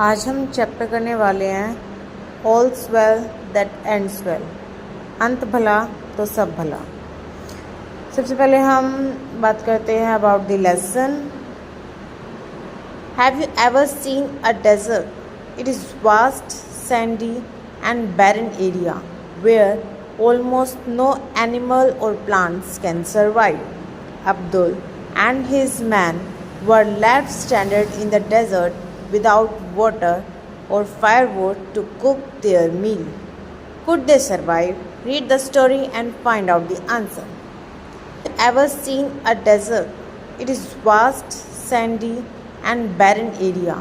आज हम चैप्टर करने वाले हैं ऑल्स वेल दैट एंड्स वेल। अंत भला तो सब भला। सबसे पहले हम बात करते हैं about the lesson. Have you ever seen a desert? It is vast, sandy and barren area where almost no animal or plants can survive. Abdul and his men were left stranded in the desert without water or firewood to cook their meal. Could they survive? Read the story and find out the answer. Ever seen a desert? It is vast, sandy and barren area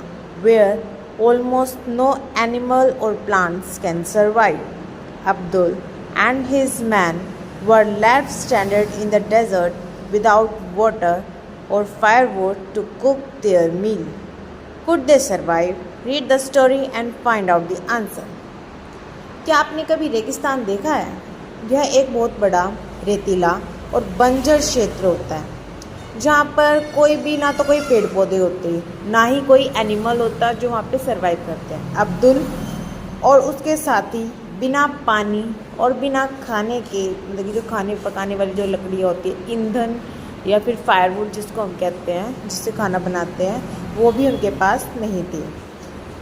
where almost no animal or plants can survive. Abdul and his men were left stranded in the desert without water or firewood to cook their meal. Could they survive? Read the story and find out the answer. क्या आपने कभी रेगिस्तान देखा है? यह एक बहुत बड़ा रेतीला और बंजर क्षेत्र होता है जहाँ पर कोई भी ना तो कोई पेड़ पौधे होते ना ही कोई एनिमल होता जो वहाँ पे सरवाइव करते हैं। अब्दुल और उसके साथी बिना पानी और बिना खाने के, मतलब कि जो खाने पकाने वाली जो लकड़ियाँ होती है, ईंधन या फिर फायरवुड जिसको हम कहते हैं, जिससे खाना बनाते हैं, वो भी उनके पास नहीं थी।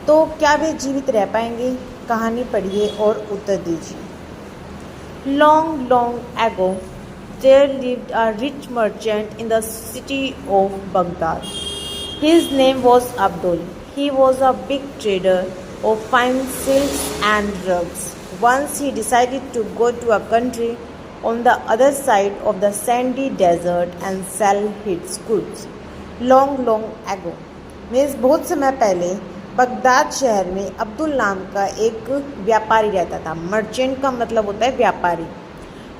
तो क्या वे जीवित रह पाएंगे? कहानी पढ़िए और उत्तर दीजिए। Long long ago there lived a rich merchant in the city of Baghdad. His name was Abdul. He was a big trader of fine silks and rugs. Once he decided to go to a country on the other side of the sandy desert and sell his goods. Long long ago, means बहुत समय पहले Baghdad शहर में अब्दुल नाम का एक व्यापारी रहता था। मर्चेंट का मतलब होता है व्यापारी।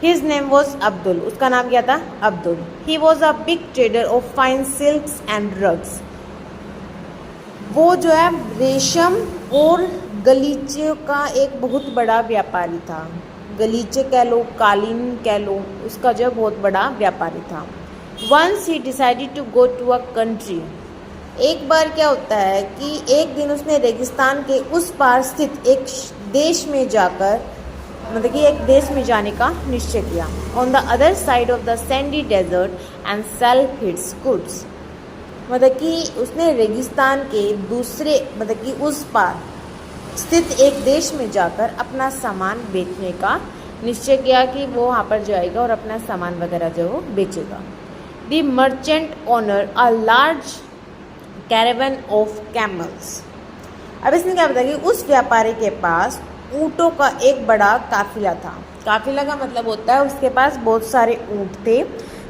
His name was अब्दुल, उसका नाम क्या था? Abdul. He was a big trader of fine silks and rugs. वो जो है रेशम और गलीचे का एक बहुत बड़ा व्यापारी था। गलीचे कह लो, कालीन कह लो, उसका जो बहुत बड़ा व्यापारी था। Once he decided to go to a country. एक बार क्या होता है कि एक दिन उसने रेगिस्तान के उस पार स्थित एक देश में जाकर, मतलब कि एक देश में जाने का निश्चय किया। On the other side of the sandy desert and sell his goods, मतलब कि उसने रेगिस्तान के दूसरे, मतलब कि उस पार स्थित एक देश में जाकर अपना सामान बेचने का निश्चय किया कि वो वहाँ पर जाएगा और अपना सामान वगैरह जो वो बेचेगा। The merchant owner a large caravan of camels. अब इसने क्या बताया कि उस व्यापारी के पास ऊँटों का एक बड़ा काफिला था। काफिला का मतलब होता है उसके पास बहुत सारे ऊँट थे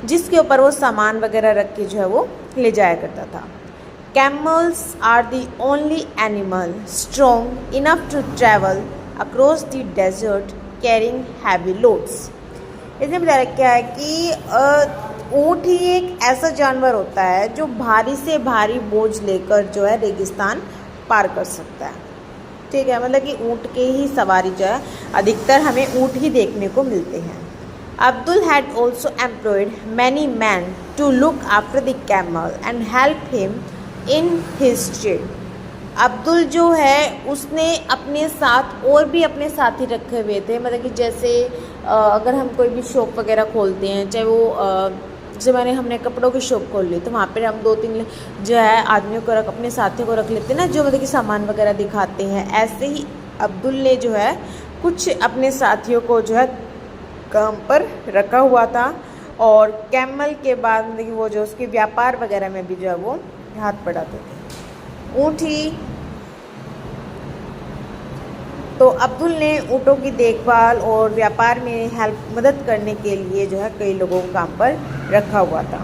जिसके ऊपर वो सामान वगैरह रख के जो है वो ले जाया करता था। Camels are the only animal strong enough to travel across the desert carrying heavy loads. इसने बताया क्या है कि ऊँट ही एक ऐसा जानवर होता है जो भारी से भारी बोझ लेकर जो है रेगिस्तान पार कर सकता है। ठीक है, मतलब कि ऊँट के ही सवारी जो है अधिकतर हमें ऊँट ही देखने को मिलते हैं। Abdul had also employed many man to look after the camel and help him in his trade. Abdul जो है उसने अपने साथ और भी अपने साथी रखे हुए थे, मतलब कि जैसे अगर हम कोई भी शॉप वगैरह खोलते हैं, चाहे वो जैसे हमने कपड़ों की शॉप खोल ली तो वहाँ पर हम 2-3 जो है आदमियों को अपने साथियों को रख लेते हैं ना, जो मतलब कि सामान वगैरह दिखाते हैं। ऐसे ही अब्दुल ने जो है कुछ अपने साथियों को जो है काम पर रखा हुआ था और कैमल के बाद मतलब कि वो जो उसके व्यापार वगैरह में भी जो है वो हाथ बढ़ाते थे। ऊँट ही तो अब्दुल ने ऊँटों की देखभाल और व्यापार में मदद करने के लिए जो है कई लोगों को काम पर रखा हुआ था।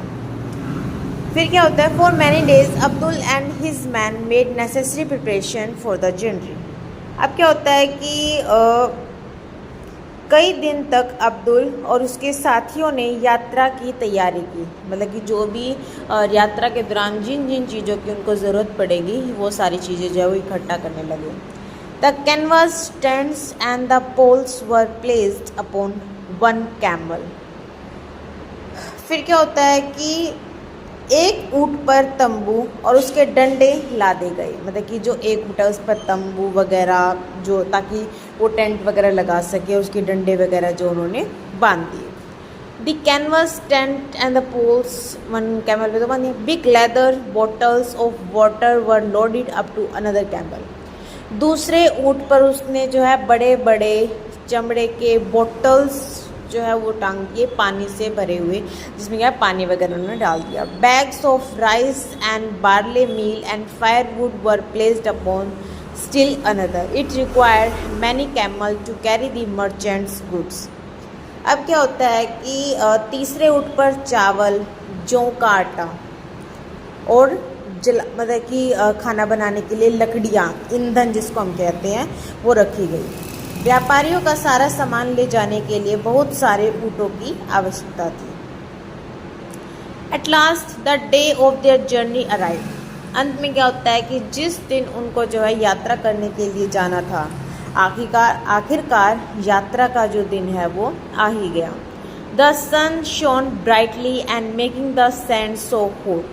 फिर क्या होता है? For many days Abdul and his man made necessary preparation for the journey. अब क्या होता है कि कई दिन तक अब्दुल और उसके साथियों ने यात्रा की तैयारी की, मतलब कि जो भी यात्रा के दौरान जिन जिन चीज़ों की उनको ज़रूरत पड़ेगी वो सारी चीज़ें जो है वो इकट्ठा करने लगे। The canvas tents and the poles were placed upon one camel. फिर क्या होता है कि एक ऊँट पर तंबू और उसके डंडे लादे गए, मतलब कि जो एक ऊँट है उस पर तंबू वगैरह, जो ताकि वो टेंट वगैरह लगा सके, उसके डंडे वगैरह जो उन्होंने बांध दिए। The canvas tent and the poles, one camel पे तो बांध दिया। Big leather bottles of water were loaded up to another camel. दूसरे ऊँट पर उसने जो है बड़े बड़े चमड़े के बॉटल्स जो है वो टांग दिए, पानी से भरे हुए, जिसमें क्या पानी वगैरह उन्होंने डाल दिया। Bags of rice and barley meal and firewood were placed upon still another. It required many camel to carry the merchant's goods. अब क्या होता है कि तीसरे ऊँट पर चावल, जौ का आटा और मतलब कि खाना बनाने के लिए लकड़ियाँ, ईंधन जिसको हम कहते हैं, वो रखी गई। व्यापारियों का सारा सामान ले जाने के लिए बहुत सारे ऊँटों की आवश्यकता थी। At last the day of their journey arrive. अंत में क्या होता है कि जिस दिन उनको जो है यात्रा करने के लिए जाना था, आखिरकार यात्रा का जो दिन है वो आ ही गया। The sun shone brightly and making the sand so hot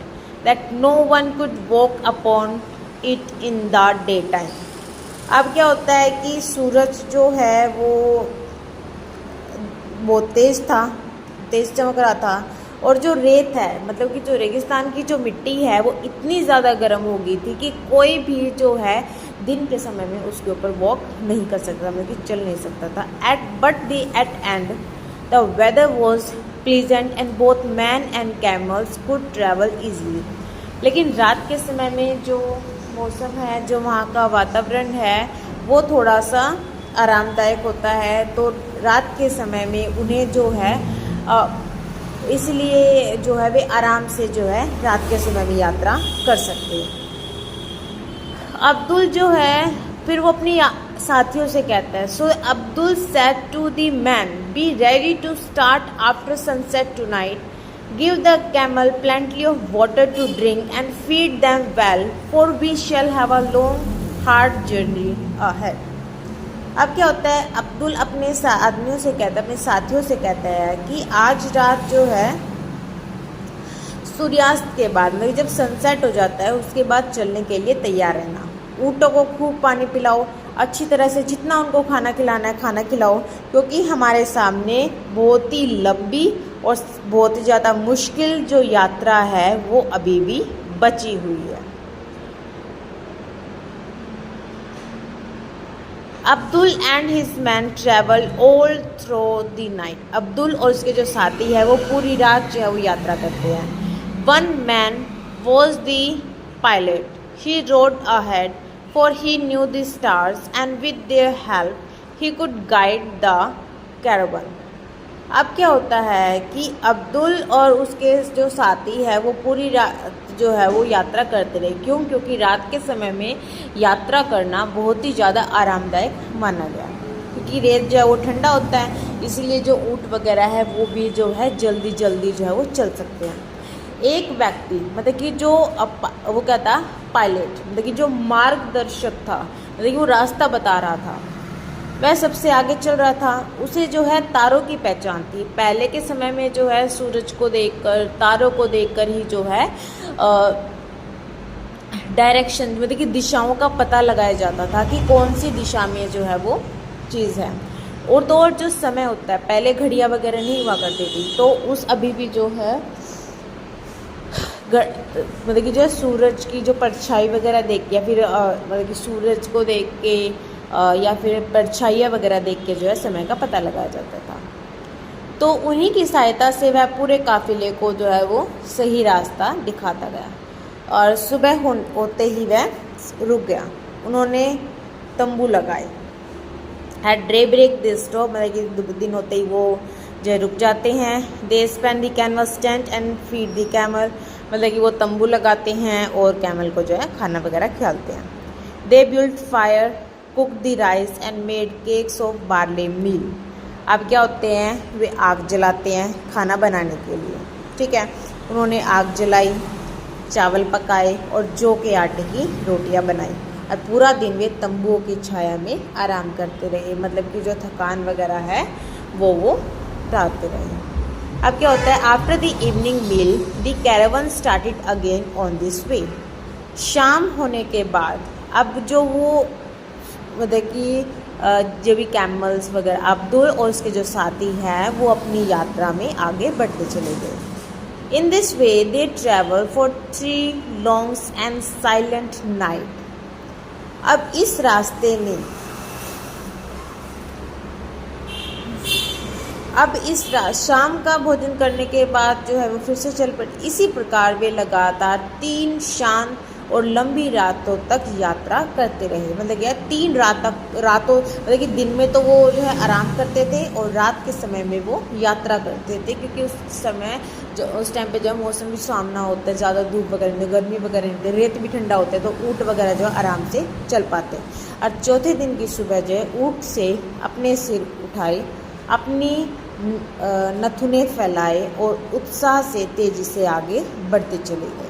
that no one could walk upon it in the day time. अब क्या होता है कि सूरज जो है वो बहुत तेज़ था, तेज़ चमक रहा था, और जो रेत है, मतलब कि जो रेगिस्तान की जो मिट्टी है वो इतनी ज़्यादा गर्म हो गई थी कि कोई भी जो है दिन के समय में उसके ऊपर वॉक नहीं कर सकता, मतलब कि चल नहीं सकता था। At and the weather was pleasant and both man and camels could travel easily. लेकिन रात के समय में जो मौसम है, जो वहाँ का वातावरण है, वो थोड़ा सा आरामदायक होता है। तो रात के समय में उन्हें जो है इसलिए जो है वे आराम से जो है रात के समय में यात्रा कर सकते हैं। अब्दुल जो है फिर वो अपनी साथियों से कहता है, so Abdul said to the man, be ready to start after sunset tonight. Give the camel plenty of water to drink and feed them well, for we shall have a long, hard journey ahead. अब क्या होता है, अब्दुल अपने आदमियों से कहता है, अपने साथियों से कहता है कि आज रात जो है सूर्यास्त के बाद, मतलब जब सनसेट हो जाता है उसके बाद चलने के लिए तैयार रहना। ऊँटों को खूब पानी पिलाओ, अच्छी तरह से जितना उनको खाना खिलाना है खाना खिलाओ, क्योंकि हमारे सामने बहुत ही लंबी और बहुत ही ज़्यादा मुश्किल जो यात्रा है वो अभी भी बची हुई है। Abdul and his man travel all through the night. Abdul और उसके जो साथी है वो पूरी रात जो है वो यात्रा करते हैं। One man was the pilot, he road ahead for he knew the stars and with their help he could guide the caravan। अब क्या होता है कि अब्दुल और उसके जो साथी है वो पूरी रात जो है वो यात्रा करते रहे। क्यों? क्योंकि रात के समय में यात्रा करना बहुत ही ज़्यादा आरामदायक माना गया, क्योंकि रेत जो है वो ठंडा होता है, इसलिए जो ऊँट वगैरह है वो भी जो है जल्दी जल्दी जो है वो चल सकते हैं। एक व्यक्ति, मतलब कि जो वो क्या था, पायलट, मतलब कि जो मार्गदर्शक था, मतलब कि वो रास्ता बता रहा था, वह सबसे आगे चल रहा था। उसे जो है तारों की पहचान थी। पहले के समय में जो है सूरज को देखकर, तारों को देखकर ही जो है डायरेक्शन, मतलब कि दिशाओं का पता लगाया जाता था कि कौन सी दिशा में जो है वो चीज़ है। और तो और जो समय होता है, पहले घड़ियाँ वगैरह नहीं हुआ करती थी, तो उस अभी भी जो है मतलब कि जो है सूरज की जो परछाई वगैरह देख के, या फिर मतलब कि सूरज को देख के या फिर परछाइयाँ वगैरह देख के जो है समय का पता लगाया जाता था। तो उन्हीं की सहायता से वह पूरे काफिले को जो है वो सही रास्ता दिखाता गया। और सुबह होते ही वह रुक गया। उन्होंने तंबू लगाए। At daybreak they stop, मतलब कि दिन होते ही वो जो रुक जाते हैं। They spend the canvas tent and feed the camel, मतलब कि वो तंबू लगाते हैं और कैमल को जो है खाना वगैरह खिलाते हैं। They build fire, cook the rice and made cakes of barley meal. अब क्या होते हैं, वे आग जलाते हैं खाना बनाने के लिए, ठीक है। उन्होंने आग जलाई, चावल पकाए और जौ के आटे की रोटियां बनाई, और पूरा दिन वे तंबुओं की छाया में आराम करते रहे, मतलब कि जो थकान वगैरह है वो टालते रहे। अब क्या होता है, after the evening meal the caravan started again on this way. शाम होने के बाद अब जो वो मतलब कि जो भी कैमल्स वगैरह अब्दुल और उसके जो साथी हैं वो अपनी यात्रा में आगे बढ़ते चले गए। In this way they travel for 3 long and silent night. अब इस रास्ते में शाम का भोजन करने के बाद जो है वो फिर से चल पड़े। इसी प्रकार वे लगातार 3 शांत और लंबी रातों तक यात्रा करते रहे। मतलब क्या, 3 रातों मतलब कि दिन में तो वो जो है आराम करते थे और रात के समय में वो यात्रा करते थे, क्योंकि उस समय जो उस टाइम पे जो मौसम भी सुहावना होता है, ज़्यादा धूप वगैरह नहीं, गर्मी वगैरह नहीं, रेत भी ठंडा होता है, तो ऊँट वगैरह जो है आराम से चल पाते। और चौथे दिन की सुबह जो है ऊँट से अपने सिर उठाए, अपनी नथुने फैलाए और उत्साह से तेज़ी से आगे बढ़ते चले गए।